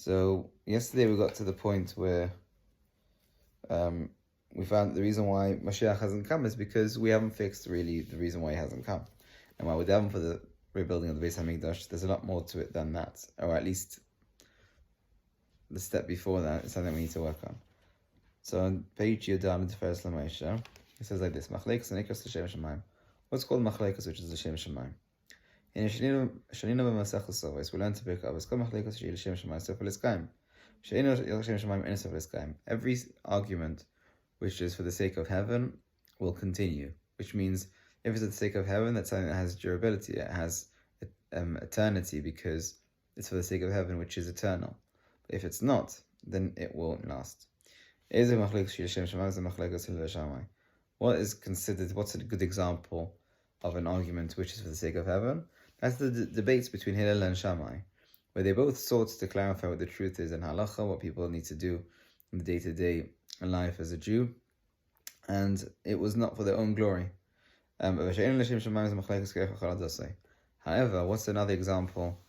So yesterday we got to the point where we found the reason why Mashiach hasn't come is because we haven't fixed really the reason why he hasn't come. And while we're down for the rebuilding of the Beis HaMikdash, there's a lot more to it than that, or at least the step before that is something we need to work on. So on page Yudan in Tiferes LeMoishe, it says like this: Machlekes and Ikos L'Shem Shemaim. What's called Machlekes, which is L'Shem Shemaim? In Shanina b'Masech L'Sovos, we learn to pick up. It's called Machlekes L'Shem Shemaim. So for L'Skaim, She'ino L'Shem Shemaim Enes of L'Skaim. Every argument which is for the sake of heaven will continue. Which means if it's for the sake of heaven, that's something that has durability. It has eternity because it's for the sake of heaven, which is eternal. But if it's not, then it won't last. What is considered, what's a good example of an argument which is for the sake of heaven? That's the debates between Hillel and Shammai, where they both sought to clarify what the truth is in halacha, what people need to do in the day-to-day life as a Jew, and it was not for their own glory. However, what's another example?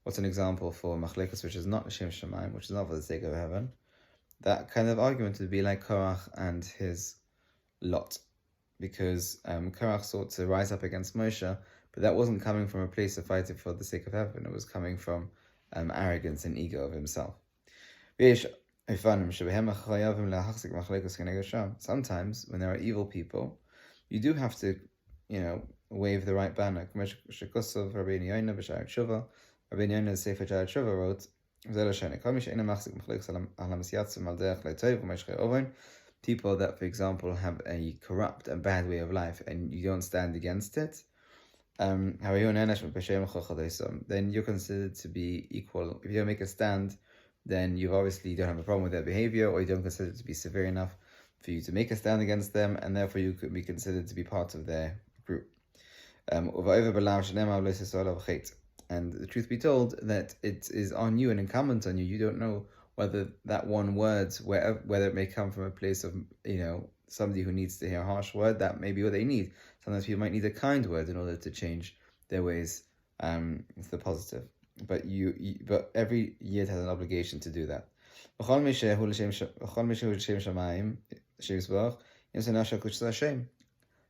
What's an example for machlekes which is not L'Shem Shemaim, which is not for the sake of heaven? That kind of argument would be like Korach and his lot, because Korach sought to rise up against Moshe, but that wasn't coming from a place of fighting for the sake of heaven. It was coming from arrogance and ego of himself. Sometimes when there are evil people, you do have to, wave the right banner. Rabbi Yonah Sefer Sha'ar Tshuva wrote, people that, for example, have a corrupt and bad way of life and you don't stand against it, then you're considered to be equal. If you don't make a stand, then you obviously don't have a problem with their behavior, or you don't consider it to be severe enough for you to make a stand against them, and therefore you could be considered to be part of their group. And the truth be told, that it is on you and incumbent on you. You don't know whether that one word, whether it may come from a place of, somebody who needs to hear a harsh word, that may be what they need. Sometimes people might need a kind word in order to change their ways to the positive. But but every yid has an obligation to do that.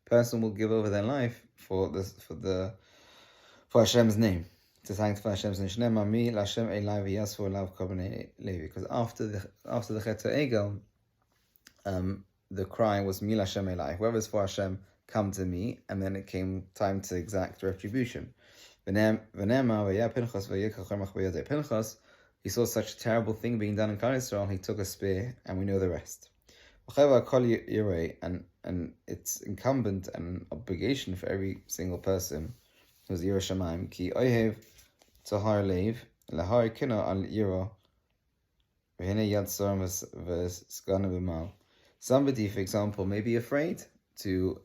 Person will give over their life for Hashem's name, to sanctify Hashem's name. Because after the Chet Egel, the cry was Mi Lashem Elai. Whoever's for Hashem, come to me, and then it came time to exact retribution. Pinchas, he saw such a terrible thing being done in Klal Yisrael, he took a spear, and we know the rest. And it's incumbent and an obligation for every single person who's Yira Shamayim, ki oyev tahar leiv lahar kina al yira v'hine yad sorim v'skana b'mal. Somebody, for example, may be afraid to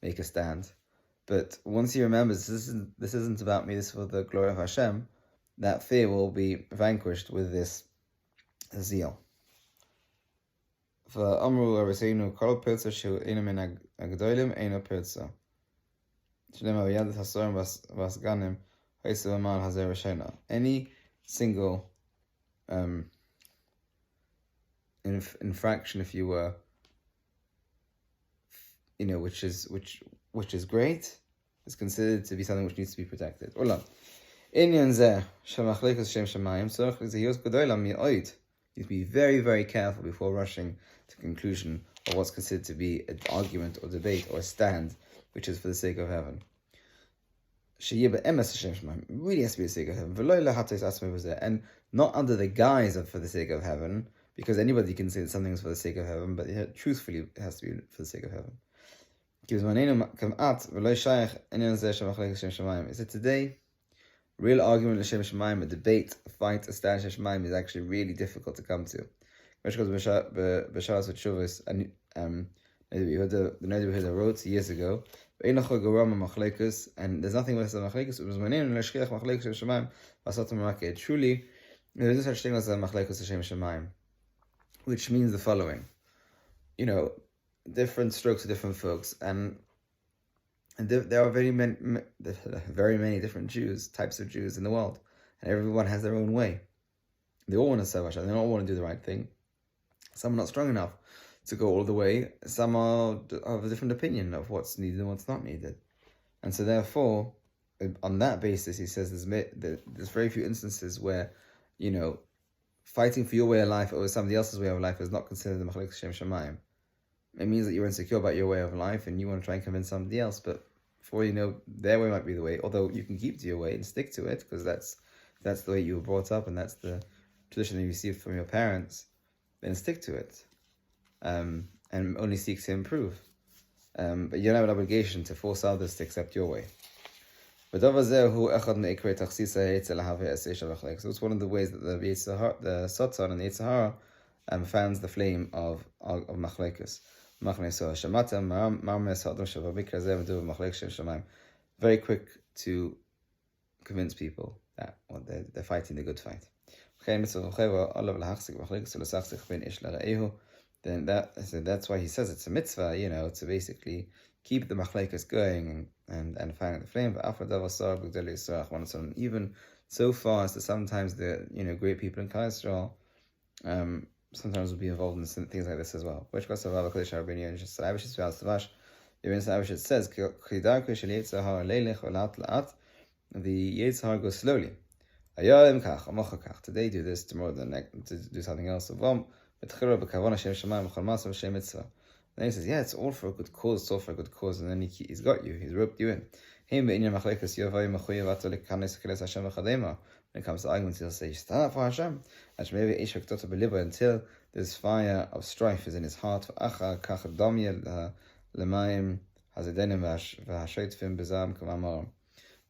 make a stand, but once he remembers this isn't about me, this is for the glory of Hashem, that fear will be vanquished with this zeal. For Amru Araseinu Kol Pirza Shu Eina Min Agdolim Eina Pirza. Shlema V'Yadat Hasorim Vasganim Haisu Amal Hazer Rashena. Any single infraction, if you were, which is great, is considered to be something which needs to be protected. Olam. Inyan Zeh Shamachlekas Shem Shemayim Tzorach L'Zehiyos Gedolam Mi'oid. You need to be very, very careful before rushing to conclusion of what's considered to be an argument or debate or a stand which is for the sake of heaven. It really has to be for the sake of heaven. And not under the guise of for the sake of heaven, because anybody can say that something is for the sake of heaven, but truthfully it has to be for the sake of heaven. Is it today? Real argument L'Shem Shemaim, a debate, a fight, a stand L'Shem Shemaim is actually really difficult to come to. The Neighborhood wrote years ago, and there's nothing less than machlekes. Truly, there is no such thing as a machlekes L'Shem Shemaim, which means the following: different strokes for different folks, and there are very many different types of Jews in the world, and everyone has their own way. They all want to serve Hashem. They all want to do the right thing. Some are not strong enough to go all the way. Some are of a different opinion of what's needed and what's not needed. And so therefore, on that basis, he says there's very few instances where, fighting for your way of life over somebody else's way of life is not considered the Machlekes Shem Shamayim. It means that you're insecure about your way of life and you want to try and convince somebody else, but for all you know, their way might be the way, although you can keep to your way and stick to it, because that's the way you were brought up and that's the tradition that you received from your parents, then stick to it. And only seek to improve. But you don't have an obligation to force others to accept your way. So it's one of the ways that the Sotzon and the Yitzhahara fans the flame of Machlekes. Very quick to convince people that they're fighting the good fight. Then that's why he says it's a mitzvah, to basically keep the machlekes going and fanning the flame. Even so far as to sometimes the great people in Klal Yisrael sometimes will be involved in things like this as well. Which says the Yitzhar goes slowly. Today do this, tomorrow to do something else. Then he says, yeah, it's all for a good cause, and then he's got you, he's roped you in. When it comes to arguments, he'll say, stand up for Hashem, until this fire of strife is in his heart.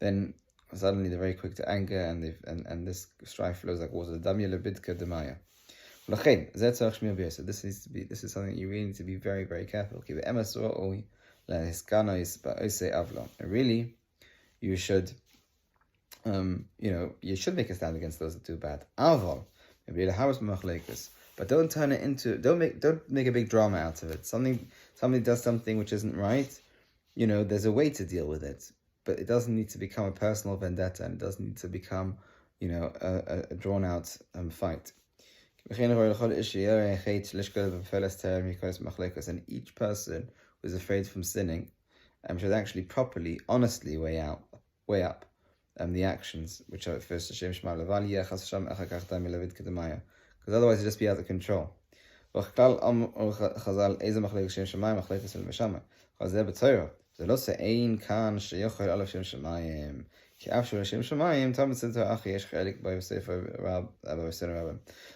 Then suddenly they're very quick to anger, and this strife flows like water. So this is something you really need to be very, very careful. Really, you should make a stand against those that do bad. But don't make a big drama out of it. Somebody does something which isn't right, there's a way to deal with it. But it doesn't need to become a personal vendetta, and it doesn't need to become, a drawn out fight. And each person who is afraid from sinning should actually properly, honestly weigh up the actions which are first to Shem Shema because otherwise it'll just be out of control. זה לא שאין כאן שיכול עליו שם שמיים. כי אף שהוא לשם שמיים, תמיד סדר אחי יש חלק ביוסף רבם.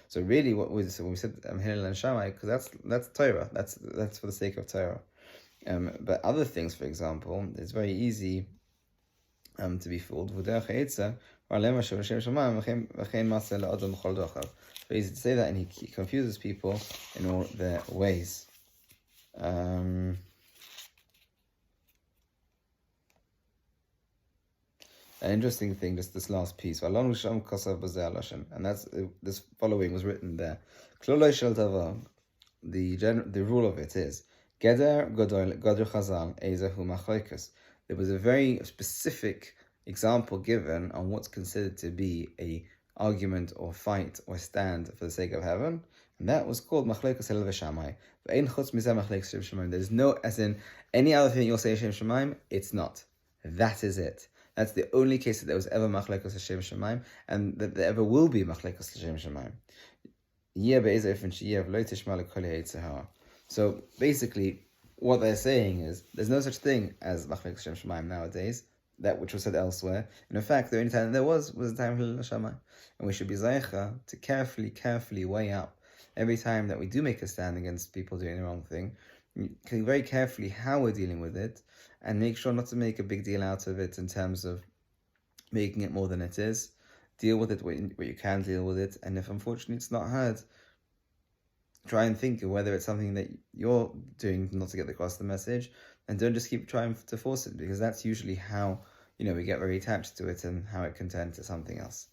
So really, when we said Hillel and Shammai, because that's Torah. That's for the sake of Torah. But other things, for example, it's very easy to be fooled. Very easy to say that, and he confuses people in all their ways. An interesting thing, just this last piece. And that's this following was written there. The rule of it is Geder Godr Chazal Ezahu Machlekes. There was a very specific example given on what's considered to be a argument or fight or stand for the sake of heaven, and that was called Machlekes Hillel v'Shammai. There's no, as in any other thing you'll say Shem Shemaim, it's not. That is it. That's the only case that there was ever Machlekes Hashem Shemaim, and that there ever will be Machlekes Hashem Shemaim. So basically, what they're saying is there's no such thing as Machlekes Hashem Shemaim nowadays, that which was said elsewhere. And in fact, the only time there was the time of Hillel Shammai. And we should be zaycha to carefully weigh up every time that we do make a stand against people doing the wrong thing, think very carefully how we're dealing with it, and make sure not to make a big deal out of it in terms of making it more than it is. Deal with it where you can deal with it, and if unfortunately it's not heard, try and think of whether it's something that you're doing not to get across the message, and don't just keep trying to force it, because that's usually how we get very attached to it and how it can turn to something else.